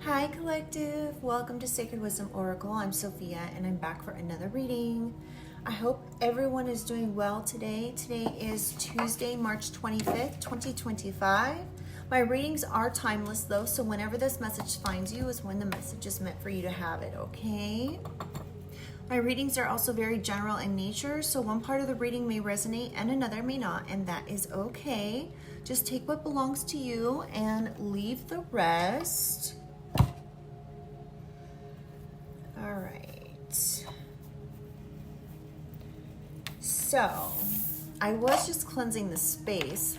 Hi Collective, welcome to Sacred Wisdom Oracle. I'm Sophia and I'm back for another reading. I hope everyone is doing well today. Today is Tuesday, March 25th, 2025. My readings are timeless though, so whenever this message finds you is when the message is meant for you to have it, okay? My readings are also very general in nature, so one part of the reading may resonate and another may not, and that is okay. Just take what belongs to you and leave the rest. All right. So, I was just cleansing the space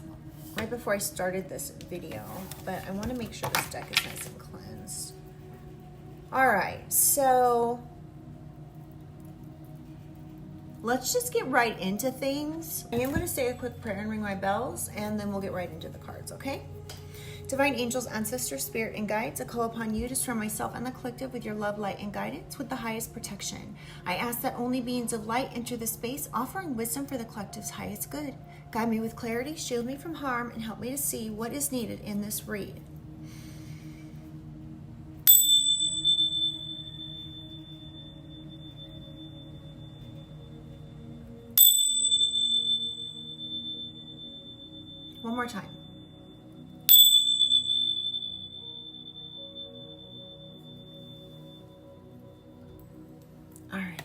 right before I started this video, but I want to make sure this deck is nice and cleansed. All right, so let's just get right into things. I am going to say a quick prayer and ring my bells, and then we'll get right into the cards, okay? Divine angels, ancestors, spirit, and guides, I call upon you to surround myself and the collective with your love, light, and guidance with the highest protection. I ask that only beings of light enter this space, offering wisdom for the collective's highest good. Guide me with clarity, shield me from harm, and help me to see what is needed in this read. One more time. All right.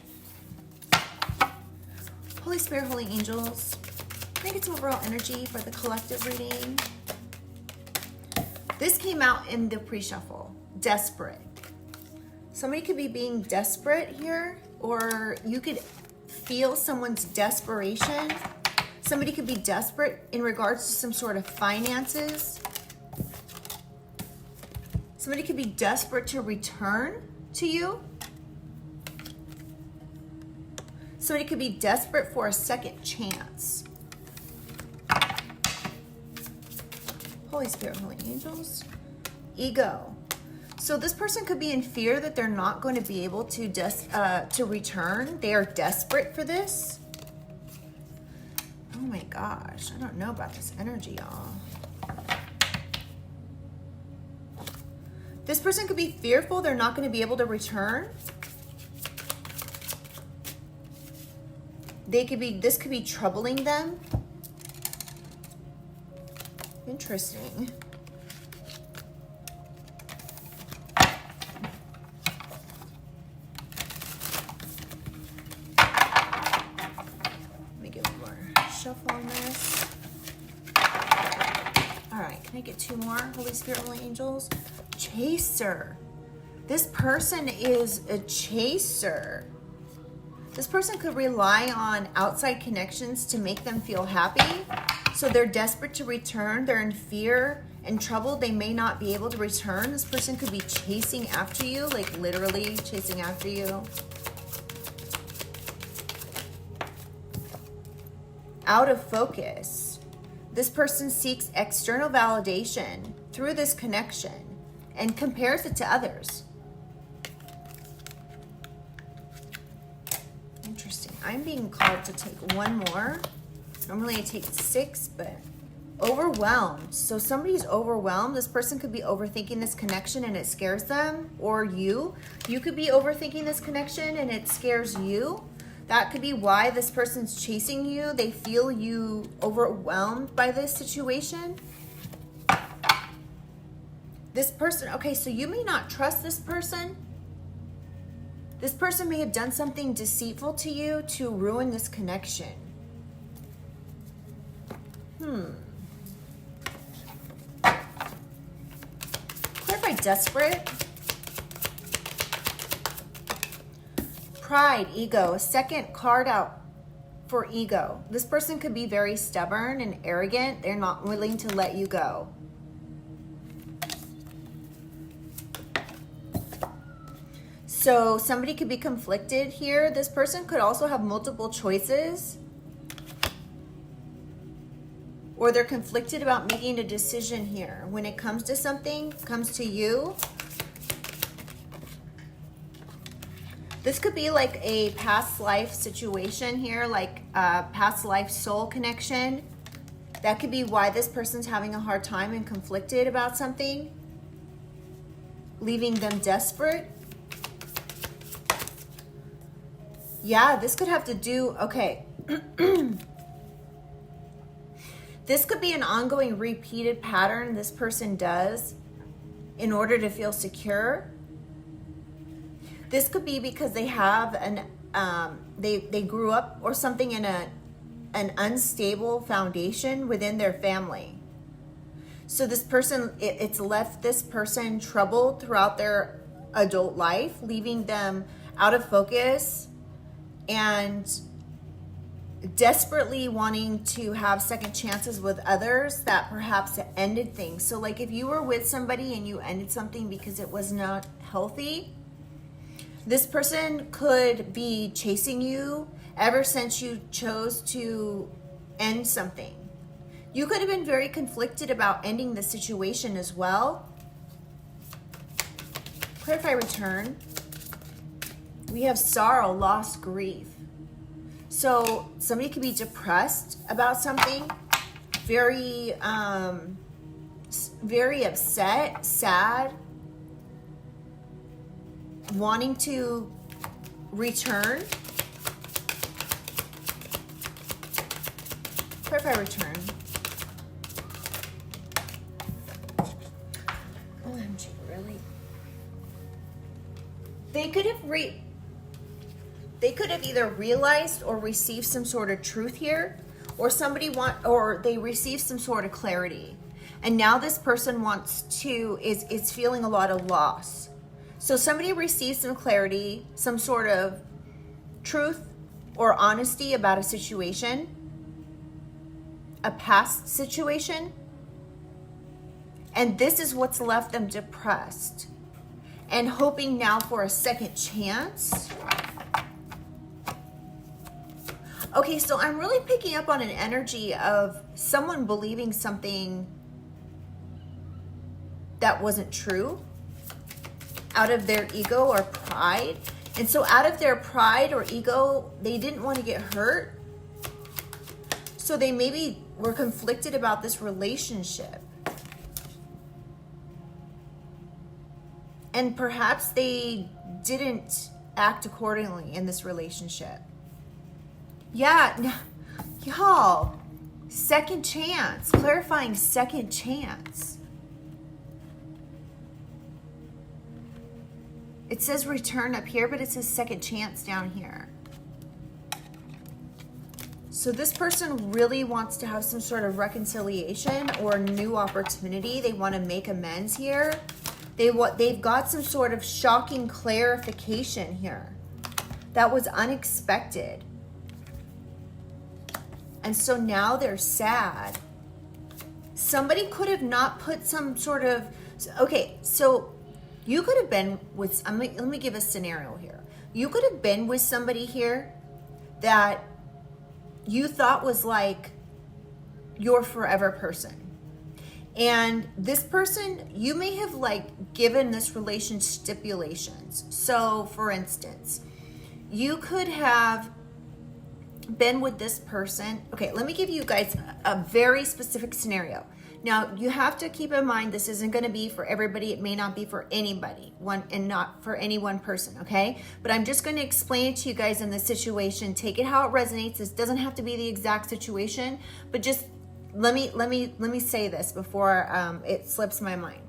Holy Spirit, holy angels, can I get some overall energy for the collective reading? This came out in the pre-shuffle. Desperate. Somebody could be being desperate here, or you could feel someone's desperation. Somebody could be desperate in regards to some sort of finances. Somebody could be desperate to return to you. Somebody could be desperate for a second chance. Holy Spirit, holy angels. Ego. So this person could be in fear that they're not going to be able to return. They are desperate for this. Oh my gosh, I don't know about this energy, y'all. This person could be fearful they're not going to be able to return. This could be troubling them. Interesting. Let me get one more shuffle on this. All right, can I get two more? Holy Spirit, holy angels. Chaser. This person is a chaser. This person could rely on outside connections to make them feel happy. So they're desperate to return. They're in fear and trouble. They may not be able to return. This person could be chasing after you, like literally chasing after you. Out of focus. This person seeks external validation through this connection and compares it to others. Interesting. I'm being called to take one more. Normally I take 6, but overwhelmed. So somebody's overwhelmed. This person could be overthinking this connection and it scares them, or you. You could be overthinking this connection and it scares you. That could be why this person's chasing you. They feel you overwhelmed by this situation. This person, okay, so you may not trust this person. This person may have done something deceitful to you to ruin this connection. Clarify desperate. Pride, ego. Second card out for ego. This person could be very stubborn and arrogant. They're not willing to let you go. So somebody could be conflicted here. This person could also have multiple choices. Or they're conflicted about making a decision here. When it comes to something, comes to you. This could be like a past life situation here, like a past life soul connection. That could be why this person's having a hard time and conflicted about something. leaving them desperate. Yeah, this could have to do, okay. This could be an ongoing repeated pattern this person does in order to feel secure. This could be because they have they grew up or something in an unstable foundation within their family. So this person, it's left this person troubled throughout their adult life, leaving them out of focus and desperately wanting to have second chances with others that perhaps ended things. So like if you were with somebody and you ended something because it was not healthy, this person could be chasing you ever since you chose to end something. You could have been very conflicted about ending the situation as well. Clarify, return. We have sorrow, loss, grief. So somebody could be depressed about something, very upset, sad, wanting to return. Clarify, return. OMG, really? They could have either realized or received some sort of truth here, or they received some sort of clarity. And now this person is feeling a lot of loss. So somebody received some clarity, some sort of truth or honesty about a situation, a past situation, and this is what's left them depressed and hoping now for a second chance. Okay, so I'm really picking up on an energy of someone believing something that wasn't true out of their ego or pride. And so out of their pride or ego, they didn't want to get hurt. So they maybe were conflicted about this relationship. And perhaps they didn't act accordingly in this relationship. Yeah, y'all, second chance, clarifying second chance. It says return up here, but it says second chance down here. So this person really wants to have some sort of reconciliation or new opportunity. They want to make amends here. They've got some sort of shocking clarification here that was unexpected. And so now they're sad. Somebody could have not put some sort of, okay, so you could have been with, let me give a scenario here. You could have been with somebody here that you thought was like your forever person. And this person, you may have like given this relation stipulations. So for instance, you could have been with this person. Okay, let me give you guys a very specific scenario. Now, you have to keep in mind this isn't going to be for everybody. It may not be for anybody, and not for any one person, okay? But I'm just going to explain it to you guys in this situation. Take it how it resonates. This doesn't have to be the exact situation, but just let me say this before it slips my mind.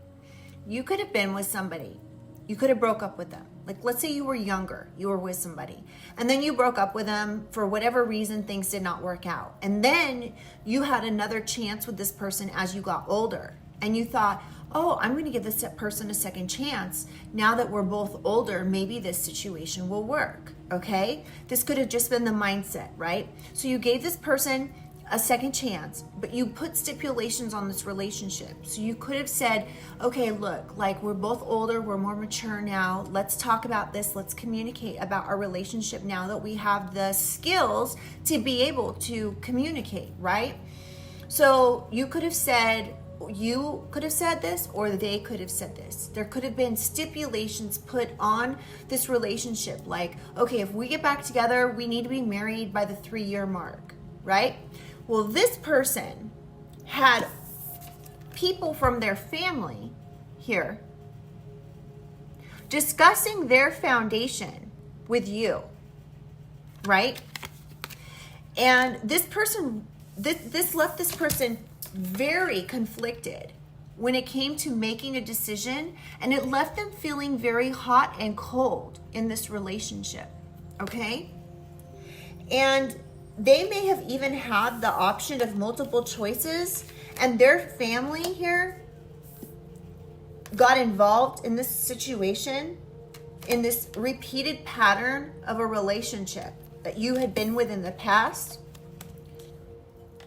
You could have been with somebody. You could have broke up with them. Like, let's say you were younger, you were with somebody, and then you broke up with them for whatever reason, things did not work out. And then you had another chance with this person as you got older, and you thought, oh, I'm going to give this person a second chance. Now that we're both older, maybe this situation will work, okay? This could have just been the mindset, right? So you gave this person a second chance, but you put stipulations on this relationship. So you could have said, okay, look, like we're both older, we're more mature now. Let's talk about this. Let's communicate about our relationship now that we have the skills to be able to communicate, right? So you could have said this, or they could have said this. There could have been stipulations put on this relationship. Like, okay, if we get back together, we need to be married by the 3-year mark, right? Well, this person had people from their family here discussing their foundation with you, right? And this person, this left this person very conflicted when it came to making a decision, and it left them feeling very hot and cold in this relationship, okay? And they may have even had the option of multiple choices, and their family here got involved in this situation, in this repeated pattern of a relationship that you had been with in the past,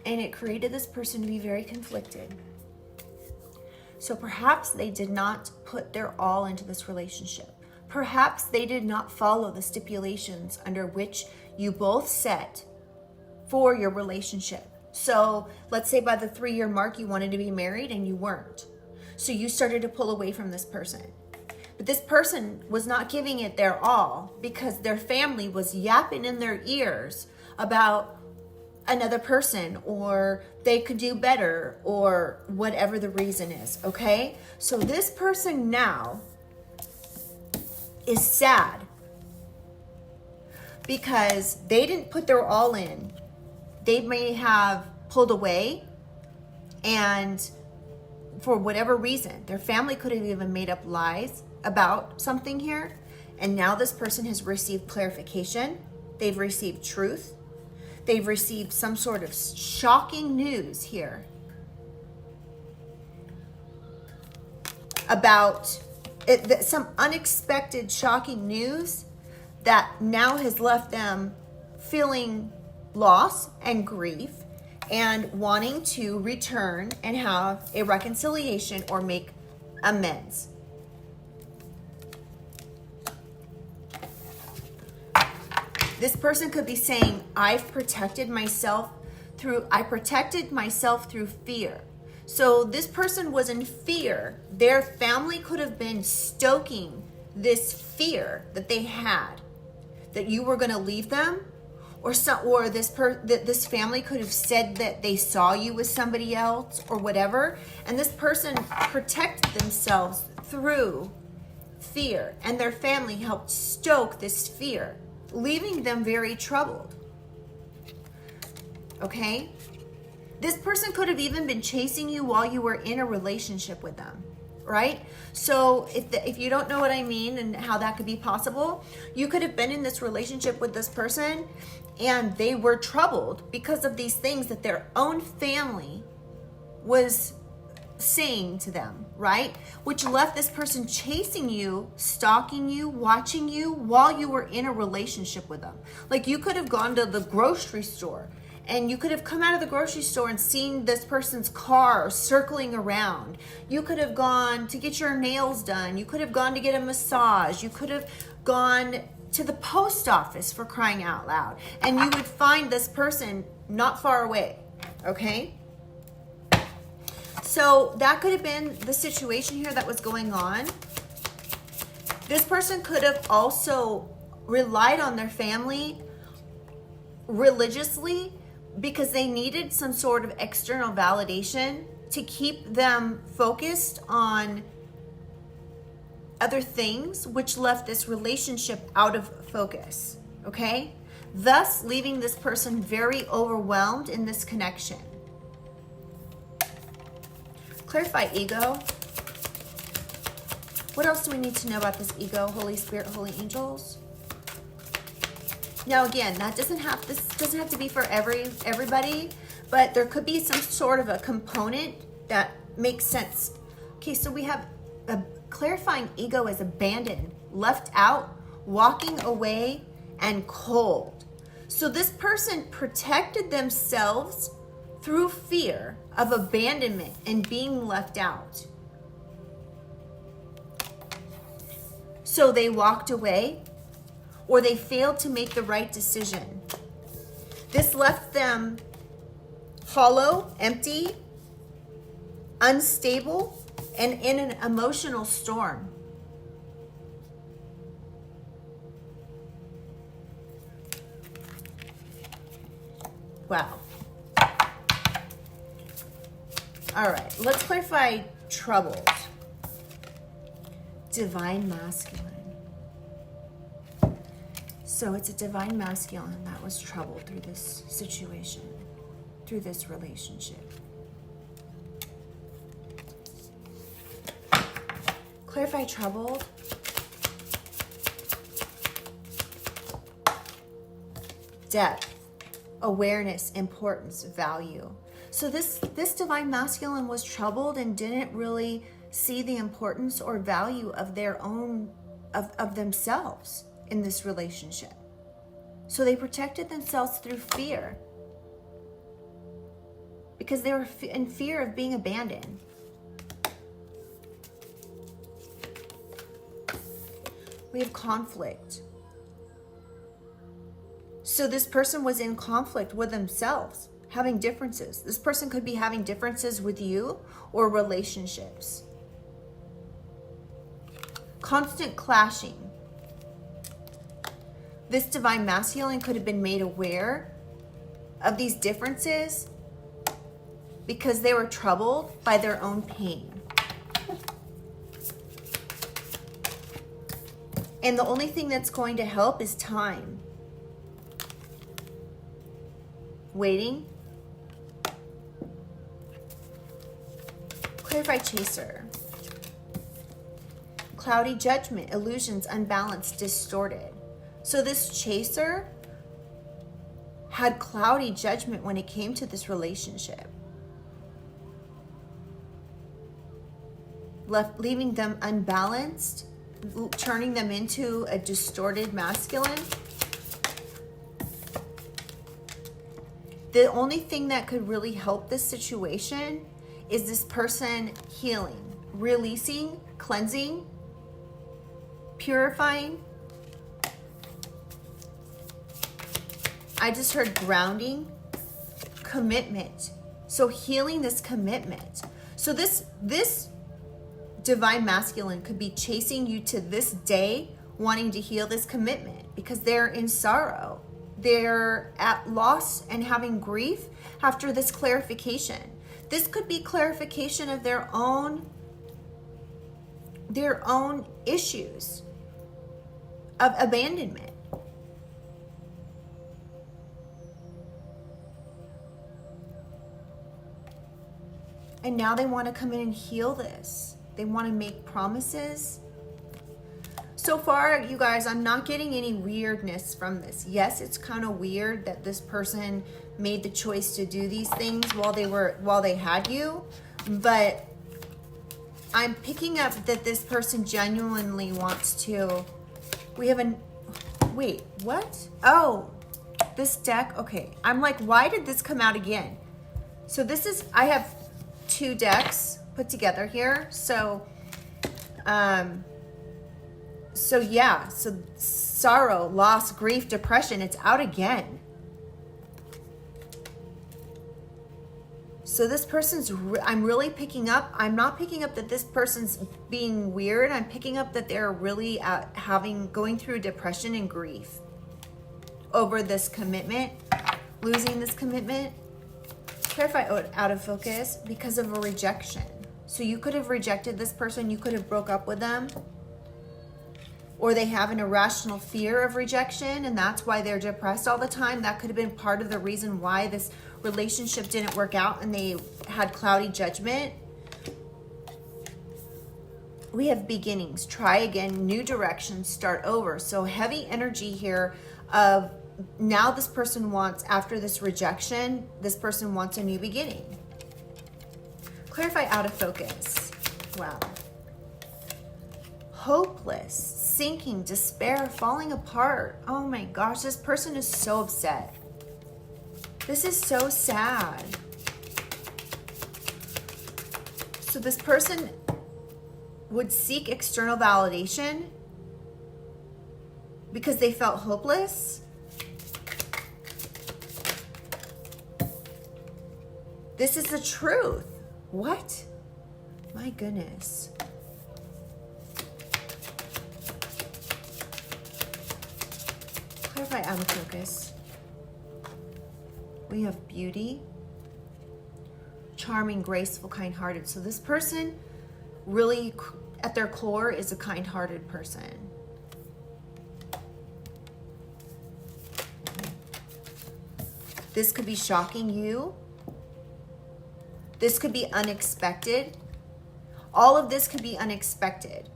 and it created this person to be very conflicted. So perhaps they did not put their all into this relationship. Perhaps they did not follow the stipulations under which you both set for your relationship. So let's say by the 3-year mark, you wanted to be married and you weren't. So you started to pull away from this person. But this person was not giving it their all because their family was yapping in their ears about another person, or they could do better, or whatever the reason is, okay? So this person now is sad because they didn't put their all in. They may have pulled away, and for whatever reason, their family could have even made up lies about something here, and now this person has received clarification. They've received truth. They've received some sort of shocking news here about it, some unexpected shocking news that now has left them feeling loss and grief and wanting to return and have a reconciliation or make amends. This person could be saying, I protected myself through fear. So this person was in fear. Their family could have been stoking this fear that they had, that you were going to leave them, or this family could have said that they saw you with somebody else or whatever. And this person protected themselves through fear, and their family helped stoke this fear, leaving them very troubled. Okay? This person could have even been chasing you while you were in a relationship with them, right? So if you don't know what I mean and how that could be possible, you could have been in this relationship with this person and they were troubled because of these things that their own family was saying to them, right? Which left this person chasing you, stalking you, watching you while you were in a relationship with them. Like you could have gone to the grocery store and you could have come out of the grocery store and seen this person's car circling around. You could have gone to get your nails done. You could have gone to get a massage. You could have gone to the post office, for crying out loud. And you would find this person not far away, okay? So that could have been the situation here that was going on. This person could have also relied on their family religiously because they needed some sort of external validation to keep them focused on other things, which left this relationship out of focus, okay? Thus leaving this person very overwhelmed in this connection. Clarify ego. What else do we need to know about this ego? Holy Spirit, holy angels. Now again, this doesn't have to be for everybody, but there could be some sort of a component that makes sense. Okay, so we have a clarifying ego as abandoned, left out, walking away, and cold. So this person protected themselves through fear of abandonment and being left out. So they walked away, or they failed to make the right decision. This left them hollow, empty, unstable, and in an emotional storm. Wow. All right, let's clarify troubles. divine masculine. So it's a divine masculine that was troubled through this situation, through this relationship. Clarify troubled. Depth, awareness, importance, value. So this divine masculine was troubled and didn't really see the importance or value of their own, of themselves in this relationship. So they protected themselves through fear, because they were in fear of being abandoned. We have conflict. So this person was in conflict with themselves, having differences. This person could be having differences with you or relationships. Constant clashing. This divine masculine could have been made aware of these differences because they were troubled by their own pain. And the only thing that's going to help is time. Waiting. Clarify chaser. Cloudy judgment, illusions, unbalanced, distorted. So this chaser had cloudy judgment when it came to this relationship. Leaving them unbalanced, turning them into a distorted masculine. The only thing that could really help this situation is this person healing, releasing, cleansing, purifying. I just heard grounding, commitment. So healing this commitment. So this divine masculine could be chasing you to this day, wanting to heal this commitment because they're in sorrow. They're at loss and having grief after this clarification. This could be clarification of their own issues of abandonment. And now they want to come in and heal this. They want to make promises. So far, you guys, I'm not getting any weirdness from this. Yes, it's kind of weird that this person made the choice to do these things while they had you, but I'm picking up that this person genuinely wants to. Wait, what? Oh, this deck. Okay, I'm like, why did this come out again? So I have 2 decks put together here. So sorrow, loss, grief, depression, it's out again. So this person's, I'm really picking up, I'm not picking up that this person's being weird. I'm picking up that they're really going through depression and grief over this commitment, losing this commitment. Clarify out of focus because of a rejection. So you could have rejected this person, you could have broke up with them, or they have an irrational fear of rejection and that's why they're depressed all the time. That could have been part of the reason why this relationship didn't work out and they had cloudy judgment. We have beginnings, try again, new direction, start over. So heavy energy here of now this person wants, after this rejection, this person wants a new beginning. Clarify out of focus. Wow. Hopeless, sinking, despair, falling apart. Oh my gosh, this person is so upset. This is so sad. So this person would seek external validation because they felt hopeless. This is the truth. What? My goodness. Clarify out of focus. We have beauty, charming, graceful, kind-hearted. So this person really, at their core is a kind-hearted person. This could be shocking you. This could be unexpected. All of this could be unexpected.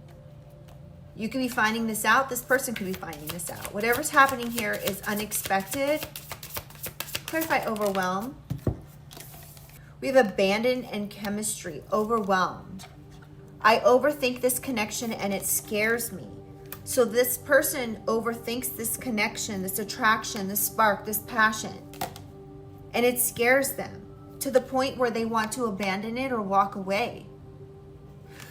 You could be finding this out. This person could be finding this out. Whatever's happening here is unexpected. Clarify overwhelm. We have abandon and chemistry. Overwhelmed. I overthink this connection and it scares me. So this person overthinks this connection, this attraction, this spark, this passion. And it scares them to the point where they want to abandon it or walk away.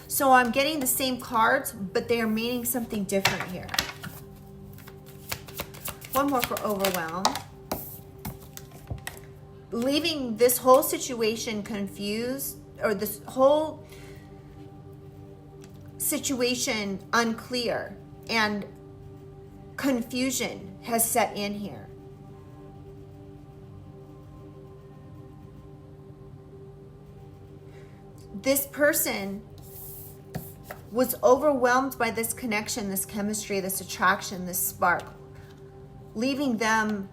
So I'm getting the same cards, but they are meaning something different here. One more for overwhelm. Leaving this whole situation confused, or this whole situation unclear, and confusion has set in here. This person was overwhelmed by this connection, this chemistry, this attraction, this spark, leaving them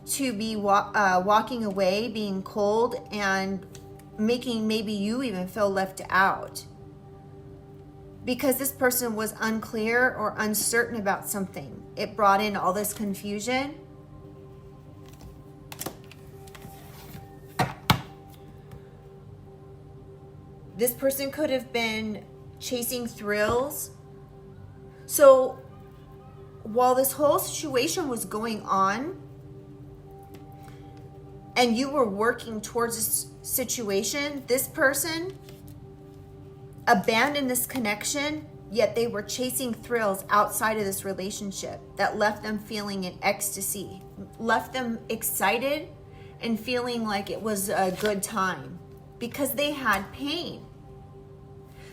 to be walking away, being cold, and making maybe you even feel left out. Because this person was unclear or uncertain about something. It brought in all this confusion. This person could have been chasing thrills. So while this whole situation was going on and you were working towards this situation, this person abandoned this connection, yet they were chasing thrills outside of this relationship that left them feeling in ecstasy, left them excited and feeling like it was a good time because they had pain.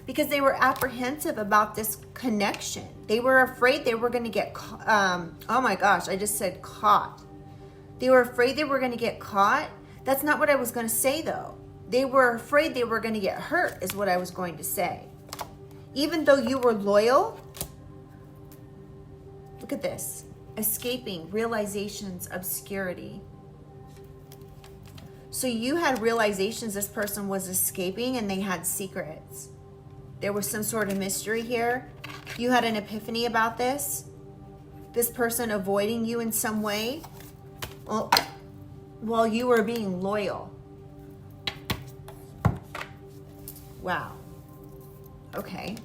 Because they were apprehensive about this connection. They were afraid they were going to get oh my gosh, I just said caught. They were afraid they were going to get caught. That's not what I was going to say though. They were afraid they were going to get hurt is what I was going to say. Even though you were loyal, look at this. Escaping, realizations, obscurity. So you had realizations this person was escaping and they had secrets. There was some sort of mystery here. You had an epiphany about this. This person avoiding you in some way. Well, while you were being loyal. Wow. Okay.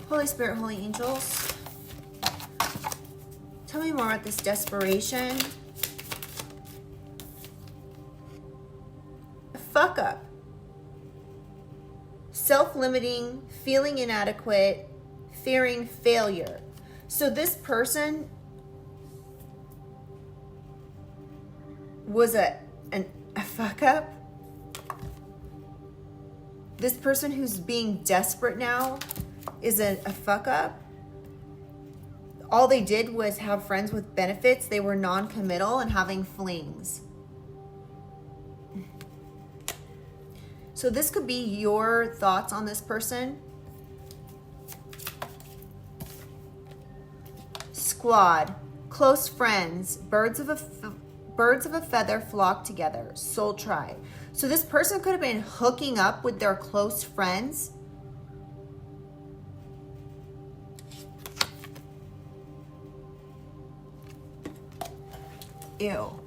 Holy Spirit, Holy Angels. Tell me more about this desperation. A fuck up. Self-limiting, feeling inadequate, fearing failure. So this person was a fuck up. This person who's being desperate now is a fuck up. All they did was have friends with benefits. They were non-committal and having flings. So this could be your thoughts on this person. Squad, close friends, birds of a feather flock together, soul tribe. So this person could have been hooking up with their close friends. Ew.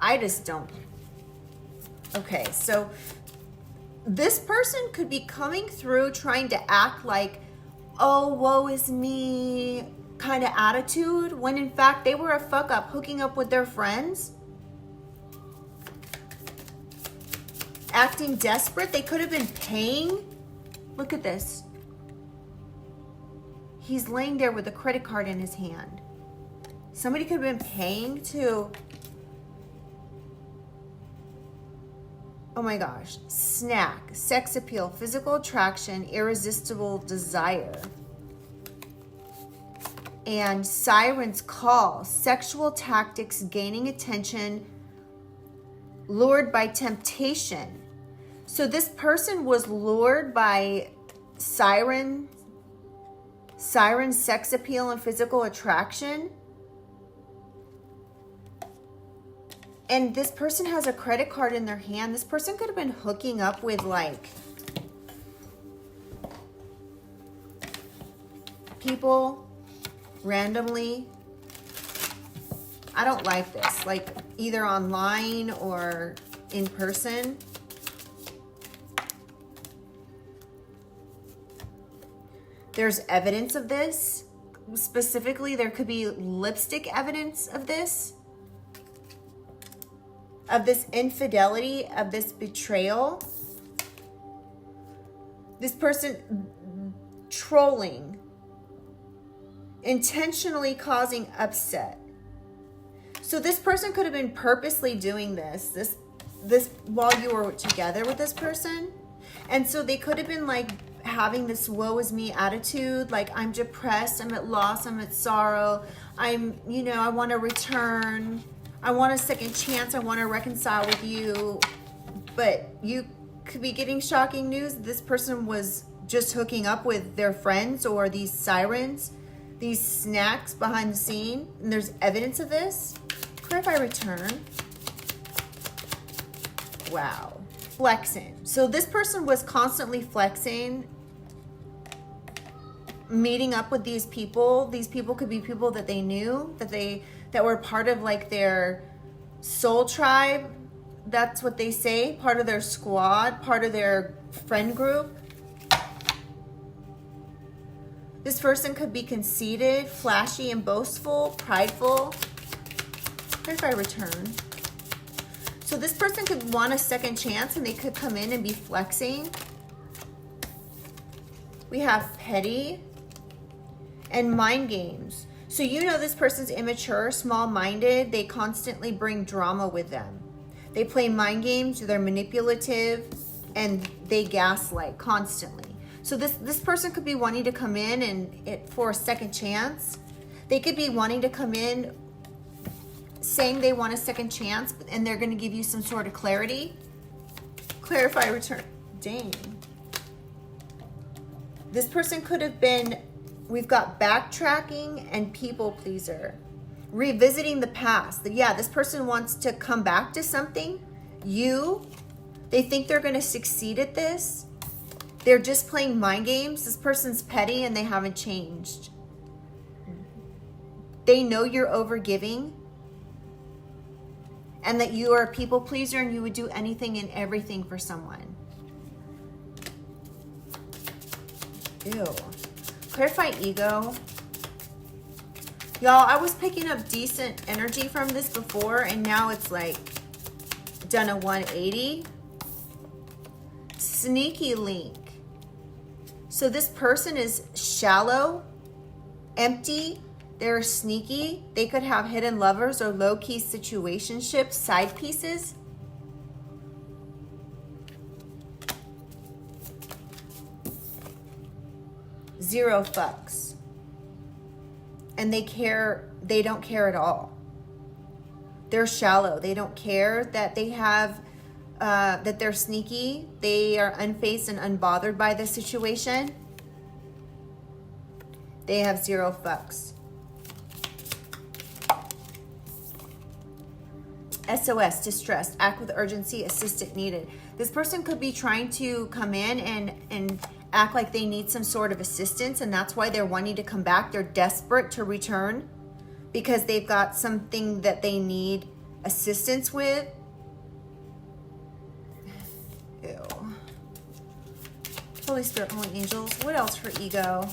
I just don't. Okay, so this person could be coming through trying to act like, oh, woe is me kind of attitude, when in fact they were a fuck up, hooking up with their friends. Acting desperate. They could have been paying. Look at this. He's laying there with a credit card in his hand. Somebody could have been paying to, oh my gosh, snack, sex appeal, physical attraction, irresistible desire. and sirens call, sexual tactics gaining attention, lured by temptation. So this person was lured by siren sex appeal and physical attraction. And this person has a credit card in their hand. This person could have been hooking up with like people randomly. I don't like this, like either online or in person. There's evidence of this. Specifically, there could be lipstick evidence of this infidelity, of this betrayal. This person trolling, intentionally causing upset. So this person could have been purposely doing this while you were together with this person. And so they could have been like having this woe is me attitude, like I'm depressed, I'm at loss, I'm at sorrow, I want to return, I want a second chance, I want to reconcile with you. But you could be getting shocking news. This person was just hooking up with their friends or these sirens, these snacks behind the scene, and there's evidence of this. Clarify return. Wow. Flexing. So this person was constantly flexing, meeting up with these people. These people could be people that they knew, that were part of like their soul tribe. That's what they say, part of their squad, part of their friend group. This person could be conceited, flashy and boastful, prideful. Clarify return. So this person could want a second chance and they could come in and be flexing. We have petty and mind games. So this person's immature, small-minded. They constantly bring drama with them. They play mind games, they're manipulative, and they gaslight constantly. So this person could be wanting to come in and for a second chance. They could be wanting to come in saying they want a second chance, and they're going to give you some sort of clarity. Clarify return. Dang. This person could have been, we've got backtracking and people pleaser. Revisiting the past. Yeah, this person wants to come back to something. They think they're going to succeed at this. They're just playing mind games. This person's petty and they haven't changed. They know you're overgiving and that you are a people pleaser and you would do anything and everything for someone. Ew. Clarify ego. Y'all, I was picking up decent energy from this before, and now it's like done a 180. Sneaky link. So this person is shallow, empty, they're sneaky. They could have hidden lovers or low-key situationships, side pieces. Zero fucks. And they don't care at all. They're shallow. They don't care that they have, that they're sneaky. They are unfazed and unbothered by the situation. They have zero fucks. SOS, distressed, act with urgency, assistant needed. This person could be trying to come in and act like they need some sort of assistance, and that's why they're wanting to come back. They're desperate to return because they've got something that they need assistance with. Ew. Holy Spirit, Holy Angels. What else for ego?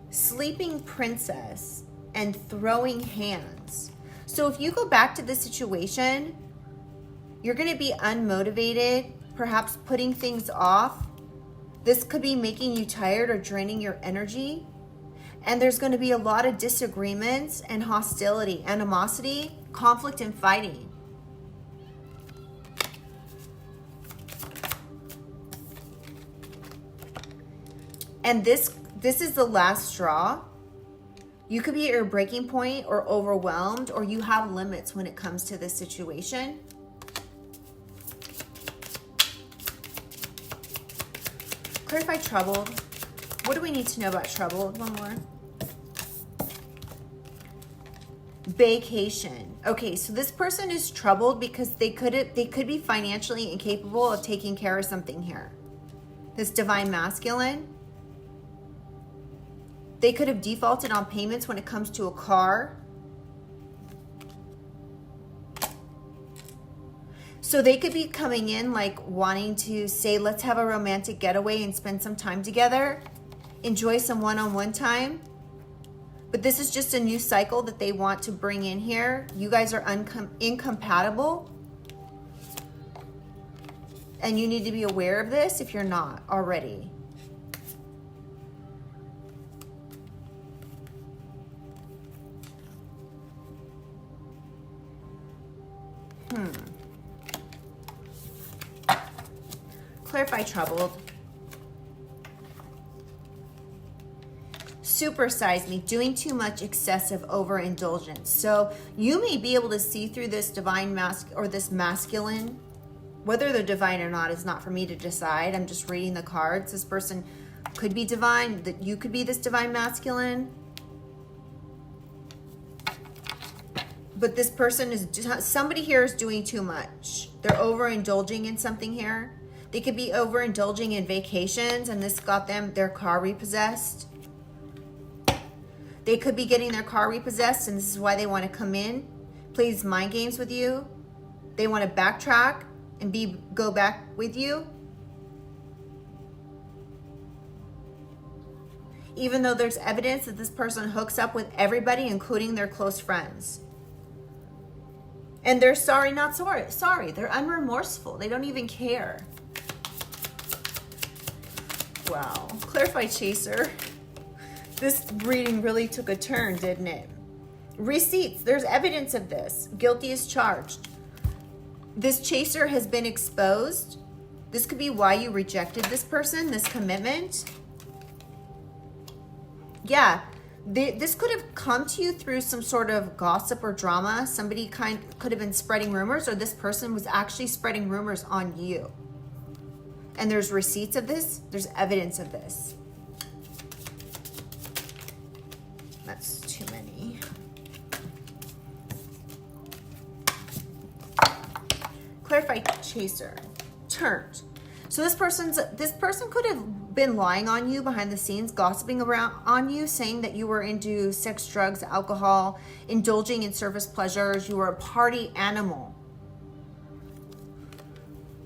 Sleeping princess and throwing hands. So if you go back to the situation, you're going to be unmotivated, perhaps putting things off. This could be making you tired or draining your energy. And there's going to be a lot of disagreements and hostility, animosity, conflict, and fighting. And this is the last straw. You could be at your breaking point or overwhelmed, or you have limits when it comes to this situation. Clarify troubled. What do we need to know about troubled? One more. Vacation. Okay, so this person is troubled because they could be financially incapable of taking care of something here. This divine masculine. They could have defaulted on payments when it comes to a car. So they could be coming in like wanting to say, let's have a romantic getaway and spend some time together. Enjoy some one-on-one time. But this is just a new cycle that they want to bring in here. You guys are incompatible. And you need to be aware of this if you're not already. Clarify troubled. Supersize me, doing too much, excessive overindulgence. So you may be able to see through this divine or this masculine. Whether they're divine or not is not for me to decide. I'm just reading the cards. This person could be divine, that you could be this divine masculine. But this person is, somebody here is doing too much. They're overindulging in something here. They could be overindulging in vacations and this got them their car repossessed. They could be getting their car repossessed and this is why they want to come in, play these mind games with you. They want to backtrack and go back with you. Even though there's evidence that this person hooks up with everybody, including their close friends. And they're sorry, not sorry. They're unremorseful. They don't even care. Wow. Clarify chaser. This reading really took a turn, didn't it? Receipts. There's evidence of this. Guilty as charged. This chaser has been exposed. This could be why you rejected this person, this commitment. Yeah. This could have come to you through some sort of gossip or drama. Somebody could have been spreading rumors, or this person was actually spreading rumors on you. And there's receipts of this. There's evidence of this. That's too many. Clarify chaser. Turned. So this person could have been lying on you behind the scenes, gossiping around on you, saying that you were into sex, drugs, alcohol, indulging in surface pleasures. You were a party animal.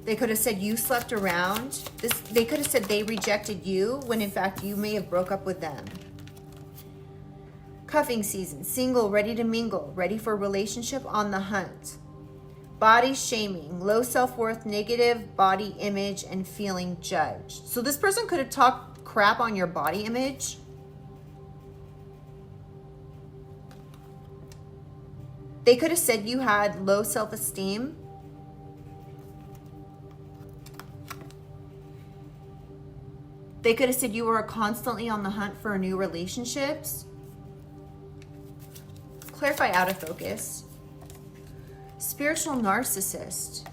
They could have said you slept around. They could have said they rejected you when in fact you may have broke up with them. Cuffing season. Single, ready to mingle, ready for a relationship, on the hunt. Body shaming, low self-worth, negative body image, and feeling judged. So this person could have talked crap on your body image. They could have said you had low self-esteem. They could have said you were constantly on the hunt for new relationships. Clarify out of focus. Spiritual narcissist.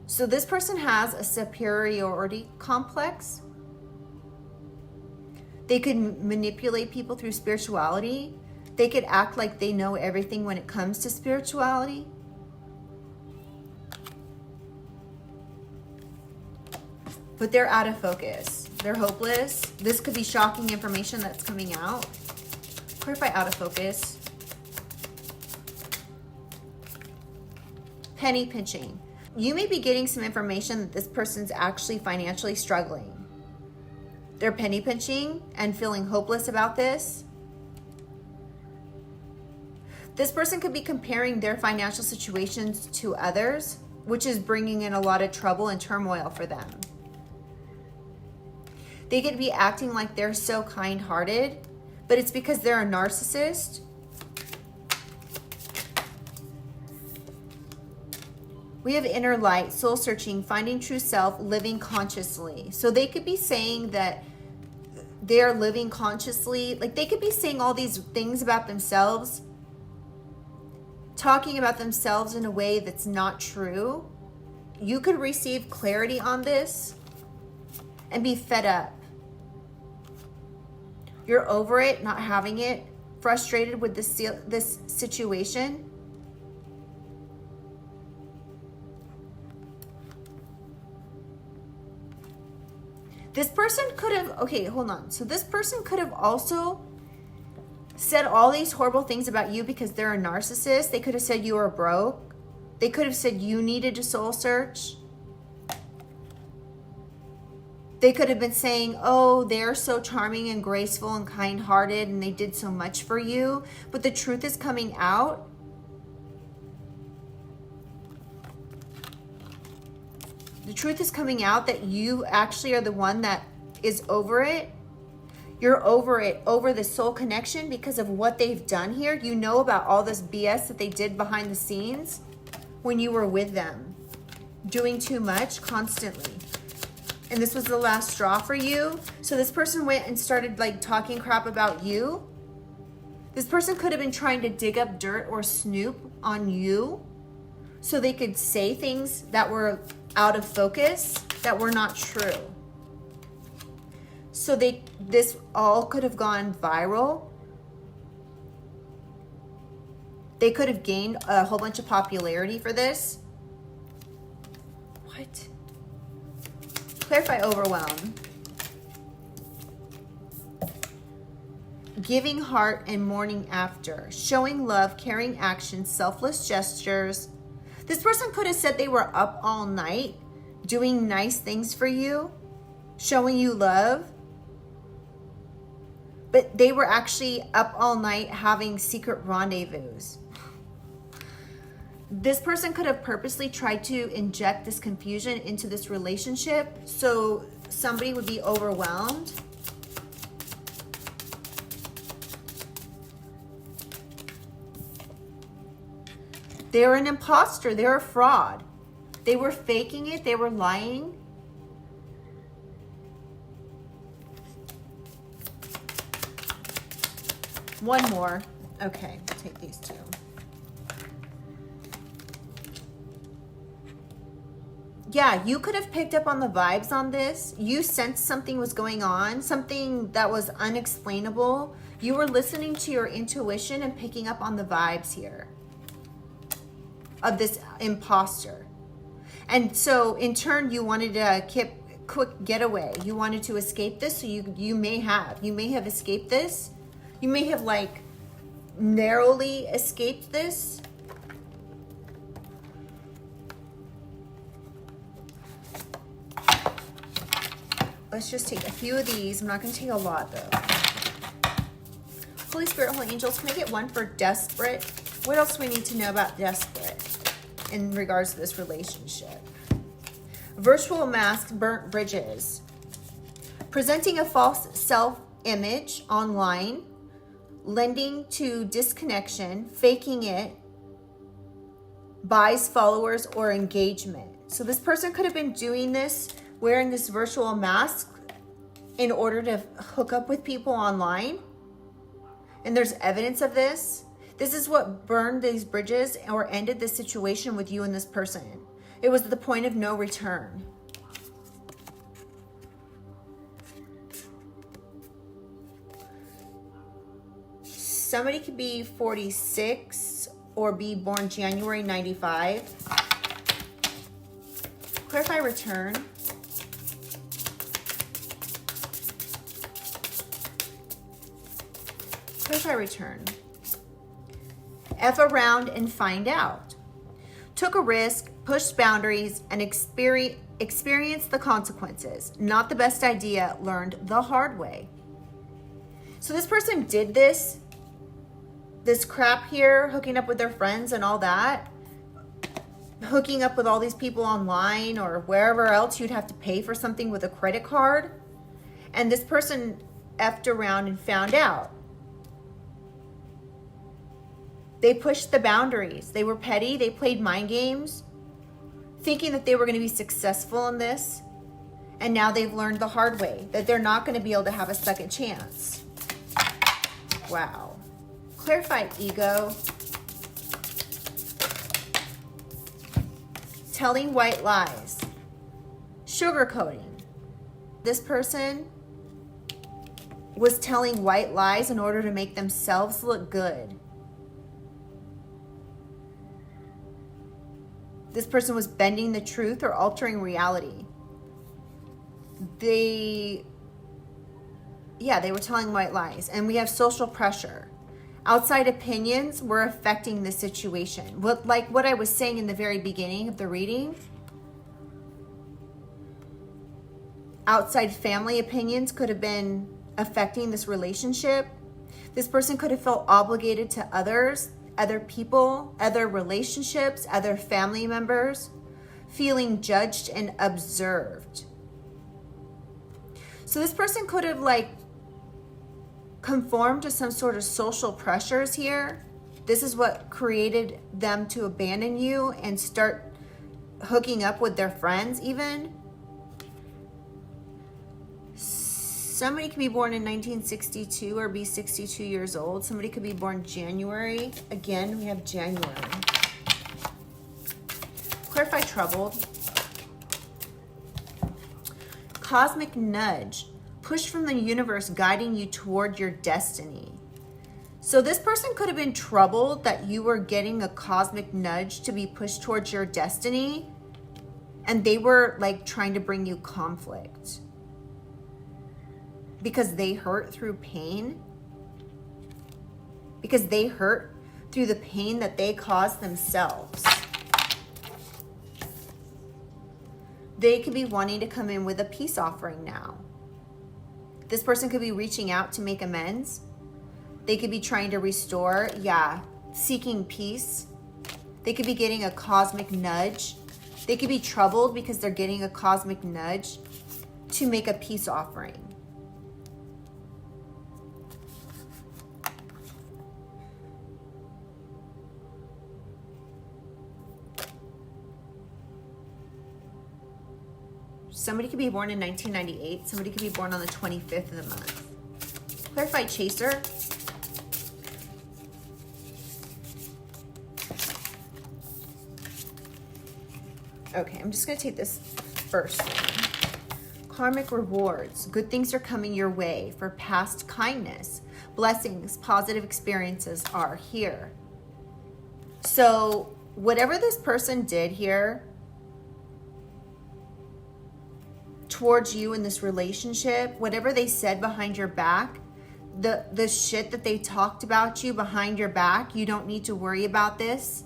So this person has a superiority complex. They could manipulate people through spirituality. They could act like they know everything when it comes to spirituality. But they're out of focus. They're hopeless. This could be shocking information that's coming out. Clarify out of focus. Penny pinching. You may be getting some information that this person's actually financially struggling. They're penny pinching and feeling hopeless about this. This person could be comparing their financial situations to others, which is bringing in a lot of trouble and turmoil for them. They could be acting like they're so kind-hearted, but it's because they're a narcissist. We have inner light, soul searching, finding true self, living consciously. So they could be saying that they're living consciously. Like they could be saying all these things about themselves, talking about themselves in a way that's not true. You could receive clarity on this and be fed up. You're over it, not having it, frustrated with this situation. This person could have, okay, hold on. So this person could have also said all these horrible things about you because they're a narcissist. They could have said you were broke. They could have said you needed to soul search. They could have been saying, oh, they're so charming and graceful and kind-hearted and they did so much for you. But the truth is coming out. The truth is coming out that you actually are the one that is over it. You're over it, over the soul connection because of what they've done here. You know about all this BS that they did behind the scenes when you were with them, doing too much constantly. And this was the last straw for you. So this person went and started like talking crap about you. This person could have been trying to dig up dirt or snoop on you so they could say things that were out of focus, that were not true. So this all could have gone viral. They could have gained a whole bunch of popularity for this. What? Clarify overwhelm. Giving heart and mourning after. Showing love, caring action, selfless gestures. This person could have said they were up all night doing nice things for you, showing you love. But they were actually up all night having secret rendezvous. This person could have purposely tried to inject this confusion into this relationship so somebody would be overwhelmed. They're an imposter. They're a fraud. They were faking it. They were lying. One more. Okay, take these two. Yeah, you could have picked up on the vibes on this. You sensed something was going on, something that was unexplainable. You were listening to your intuition and picking up on the vibes here of this imposter. And so in turn, you wanted a quick getaway. You wanted to escape this. So you may have escaped this. You may have like narrowly escaped this. Let's just take a few of these. I'm not going to take a lot though. Holy Spirit, Holy Angels, can I get one for desperate? What else do we need to know about desperate in regards to this relationship? Virtual mask, burnt bridges. Presenting a false self-image online. Lending to disconnection. Faking it. Buys followers or engagement. So this person could have been doing this, wearing this virtual mask in order to hook up with people online. And there's evidence of this. This is what burned these bridges or ended this situation with you and this person. It was the point of no return. Somebody could be 46 or be born January 95. Clarify return. Clarify return. F around and find out. Took a risk, pushed boundaries, and experienced the consequences. Not the best idea, learned the hard way. So this person did this crap here, hooking up with their friends and all that. Hooking up with all these people online or wherever else you'd have to pay for something with a credit card. And this person effed around and found out. They pushed the boundaries. They were petty. They played mind games. thinking that they were going to be successful in this, and now they've learned the hard way that they're not going to be able to have a second chance. Wow. Clarify ego. Telling white lies. Sugarcoating. This person was telling white lies in order to make themselves look good. This person was bending the truth or altering reality. They were telling white lies. And we have social pressure. Outside opinions were affecting the situation. Like what I was saying in the very beginning of the reading. Outside family opinions could have been affecting this relationship. This person could have felt obligated to others, other people, other relationships, other family members, feeling judged and observed. So this person could have conformed to some sort of social pressures here. This is what created them to abandon you and start hooking up with their friends even. Somebody could be born in 1962 or be 62 years old. Somebody could be born January. Again, we have January. Clarify troubled. Cosmic nudge. Push from the universe guiding you toward your destiny. So this person could have been troubled that you were getting a cosmic nudge to be pushed towards your destiny. And they were trying to bring you conflict. Because they hurt through pain. Because they hurt through the pain that they caused themselves. They could be wanting to come in with a peace offering now. This person could be reaching out to make amends. They could be trying to restore, seeking peace. They could be getting a cosmic nudge. They could be troubled because they're getting a cosmic nudge to make a peace offering. Somebody could be born in 1998. Somebody could be born on the 25th of the month. Clarify chaser. Okay, I'm just going to take this first one. Karmic rewards. Good things are coming your way for past kindness. Blessings, positive experiences are here. So whatever this person did here towards you in this relationship, whatever they said behind your back, the shit that they talked about you behind your back, you don't need to worry about this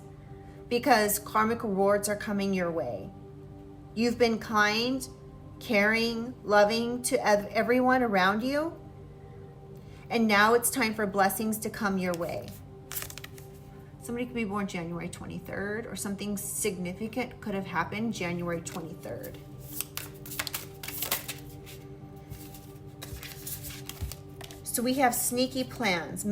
because karmic rewards are coming your way. You've been kind, caring, loving to everyone around you, and now it's time for blessings to come your way. Somebody could be born January 23rd, or something significant could have happened January 23rd. So we have sneaky plans,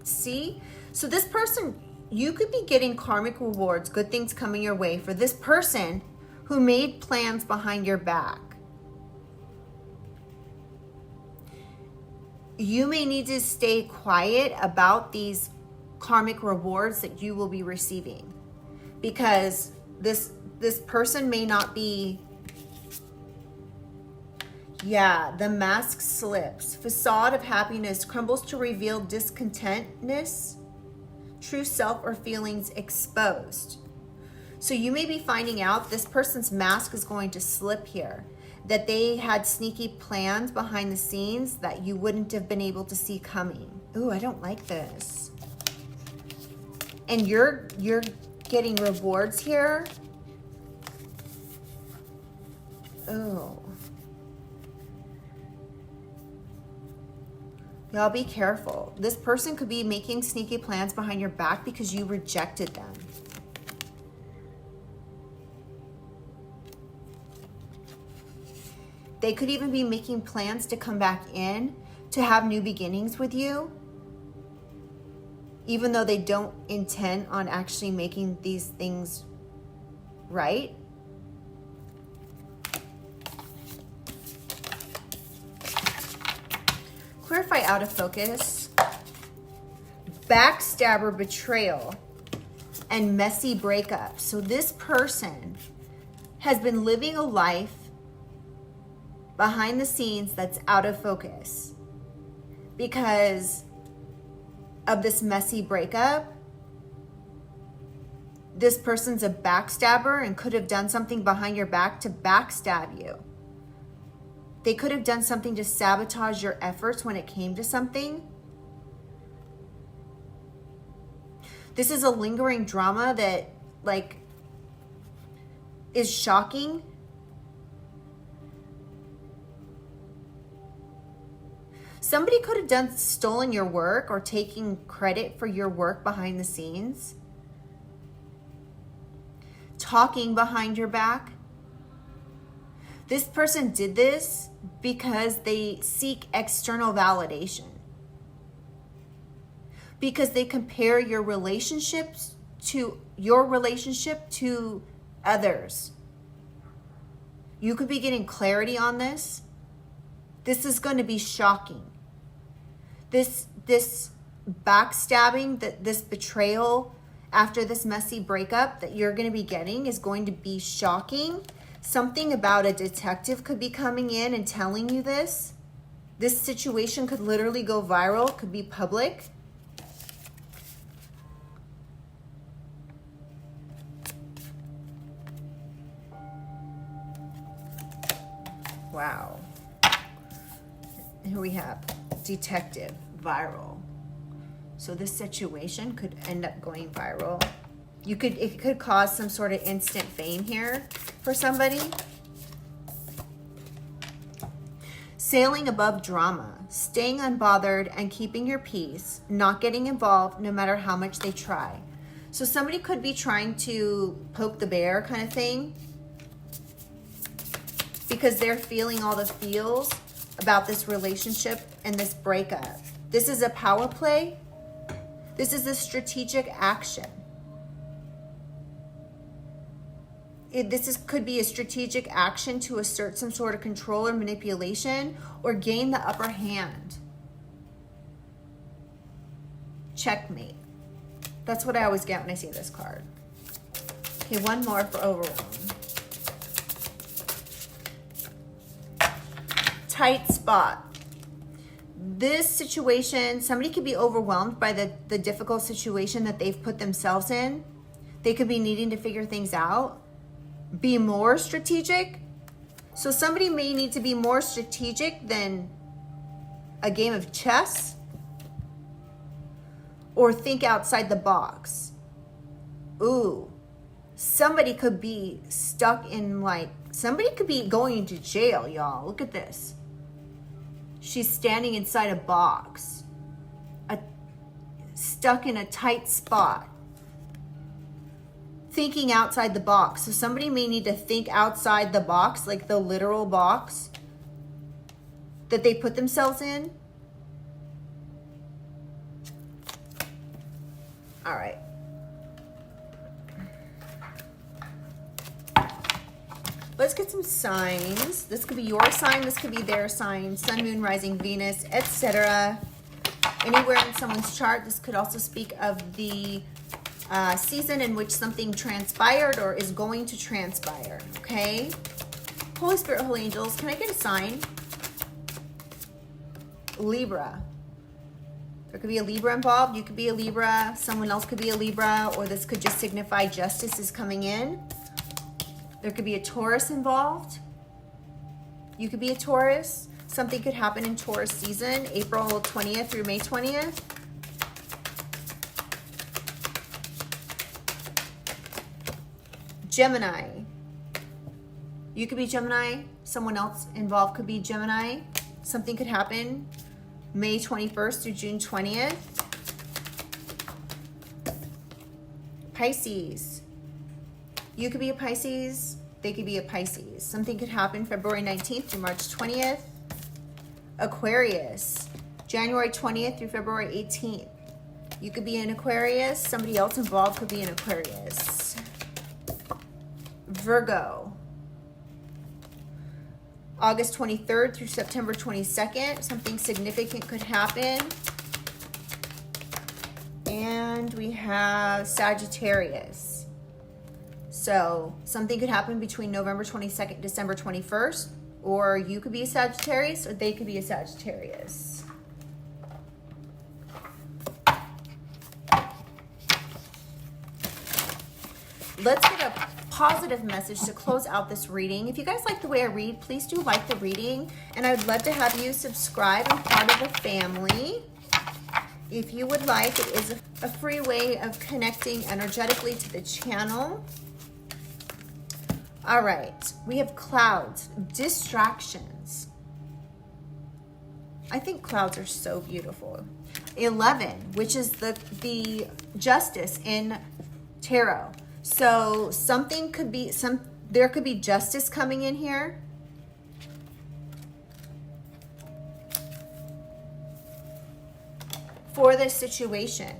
so this person, you could be getting karmic rewards, good things coming your way for this person who made plans behind your back. You may need to stay quiet about these karmic rewards that you will be receiving because this person may not be. The mask slips. Facade of happiness crumbles to reveal discontentness, true self or feelings exposed. So you may be finding out this person's mask is going to slip here, that they had sneaky plans behind the scenes that you wouldn't have been able to see coming. Ooh, I don't like this. And you're getting rewards here. Oh. Y'all be careful. This person could be making sneaky plans behind your back because you rejected them. They could even be making plans to come back in to have new beginnings with you, even though they don't intend on actually making these things right? Clarify out of focus. Backstabber, betrayal, and messy breakup. So this person has been living a life behind the scenes that's out of focus because of this messy breakup. This person's a backstabber and could have done something behind your back to backstab you. They could have done something to sabotage your efforts when it came to something. This is a lingering drama that, like, is shocking. Somebody could have stolen your work or taking credit for your work behind the scenes. Talking behind your back. This person did this because they seek external validation. Because they compare your relationship to others. You could be getting clarity on this. This is going to be shocking. This backstabbing, this betrayal after this messy breakup that you're going to be getting is going to be shocking. Something about a detective could be coming in and telling you this. This situation could literally go viral, could be public. Wow. Here we have detective, viral. So this situation could end up going viral. It could cause some sort of instant fame here for somebody. Sailing above drama, staying unbothered and keeping your peace, not getting involved no matter how much they try. So somebody could be trying to poke the bear kind of thing because they're feeling all the feels about this relationship and this breakup. This is a power play. This is a strategic action. Could be a strategic action to assert some sort of control or manipulation or gain the upper hand. Checkmate. That's what I always get when I see this card. Okay, one more for overwhelm. Tight spot. This situation, somebody could be overwhelmed by the difficult situation that they've put themselves in. They could be needing to figure things out. Be more strategic. So somebody may need to be more strategic than a game of chess or think outside the box. Ooh, somebody could be stuck in somebody could be going to jail, y'all. Look at this. She's standing inside a box, stuck in a tight spot. Thinking outside the box. So somebody may need to think outside the box, like the literal box that they put themselves in. All right. Let's get some signs. This could be your sign. This could be their sign. Sun, moon, rising, Venus, etc. Anywhere in someone's chart. This could also speak of the season in which something transpired or is going to transpire, okay? Holy Spirit, Holy Angels, can I get a sign? Libra. There could be a Libra involved. You could be a Libra. Someone else could be a Libra, or this could just signify justice is coming in. There could be a Taurus involved. You could be a Taurus. Something could happen in Taurus season, April 20th through May 20th. Gemini. You could be Gemini. Someone else involved could be Gemini. Something could happen May 21st through June 20th. Pisces. You could be a Pisces. They could be a Pisces. Something could happen February 19th through March 20th. Aquarius. January 20th through February 18th. You could be an Aquarius. Somebody else involved could be an Aquarius. Virgo. August 23rd through September 22nd, something significant could happen. And we have Sagittarius. So something could happen between November 22nd, December 21st, or you could be a Sagittarius or they could be a Sagittarius. Let's get a positive message to close out this reading. If you guys like the way I read, please do like the reading. And I'd love to have you subscribe and part of the family. If you would like, it is a free way of connecting energetically to the channel. All right, we have clouds, distractions. I think clouds are so beautiful. 11, which is the justice in tarot. So something could be, there could be justice coming in here. For this situation.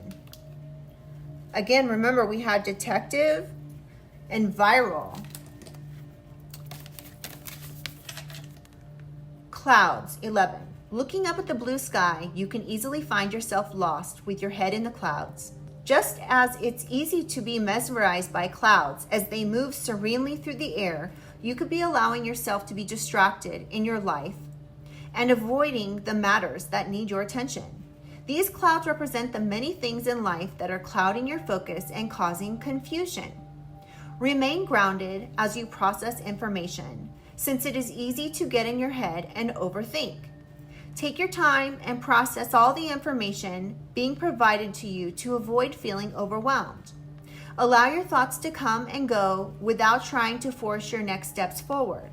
Again, remember we had detective and viral. Clouds, 11. Looking up at the blue sky, you can easily find yourself lost with your head in the clouds. Just as it's easy to be mesmerized by clouds as they move serenely through the air, you could be allowing yourself to be distracted in your life and avoiding the matters that need your attention. These clouds represent the many things in life that are clouding your focus and causing confusion. Remain grounded as you process information, since it is easy to get in your head and overthink. Take your time and process all the information being provided to you to avoid feeling overwhelmed. Allow your thoughts to come and go without trying to force your next steps forward.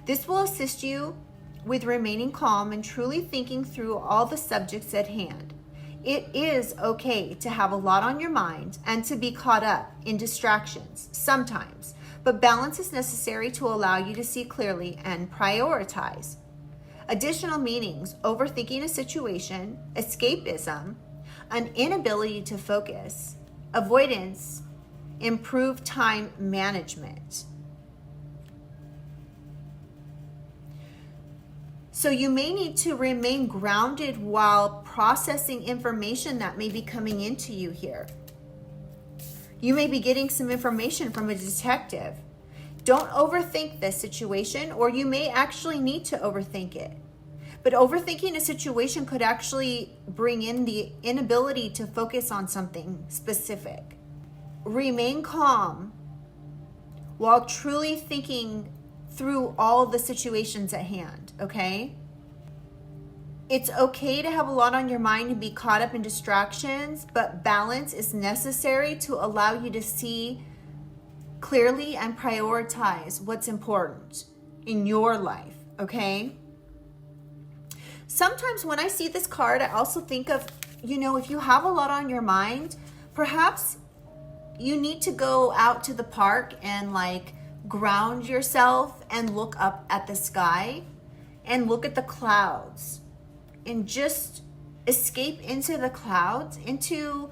This will assist you with remaining calm and truly thinking through all the subjects at hand. It is okay to have a lot on your mind and to be caught up in distractions sometimes, but balance is necessary to allow you to see clearly and prioritize. Additional meanings: overthinking a situation, escapism, an inability to focus, avoidance, improved time management. So you may need to remain grounded while processing information that may be coming into you here. You may be getting some information from a detective. Don't overthink this situation, or you may actually need to overthink it. But overthinking a situation could actually bring in the inability to focus on something specific. Remain calm while truly thinking through all the situations at hand, okay? It's okay to have a lot on your mind and be caught up in distractions, but balance is necessary to allow you to see clearly and prioritize what's important in your life, okay? Sometimes when I see this card, I also think of, if you have a lot on your mind, perhaps you need to go out to the park and ground yourself and look up at the sky and look at the clouds and just escape into the clouds, into,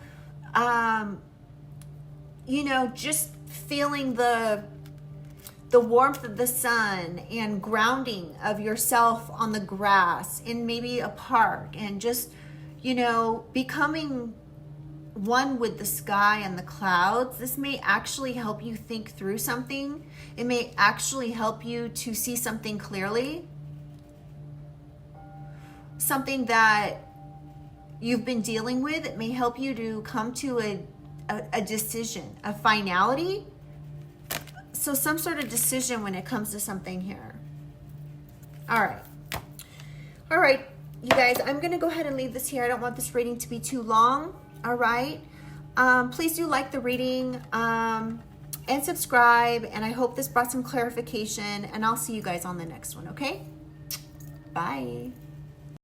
just feeling the warmth of the sun and grounding of yourself on the grass in maybe a park, and just, becoming one with the sky and the clouds. This may actually help you think through something. It may actually help you to see something clearly. Something that you've been dealing with. It may help you to come to a decision, a finality. So some sort of decision when it comes to something here. All right, you guys, I'm going to go ahead and leave this here. I don't want this reading to be too long. All right. Please do like the reading and subscribe. And I hope this brought some clarification. And I'll see you guys on the next one, okay? Bye.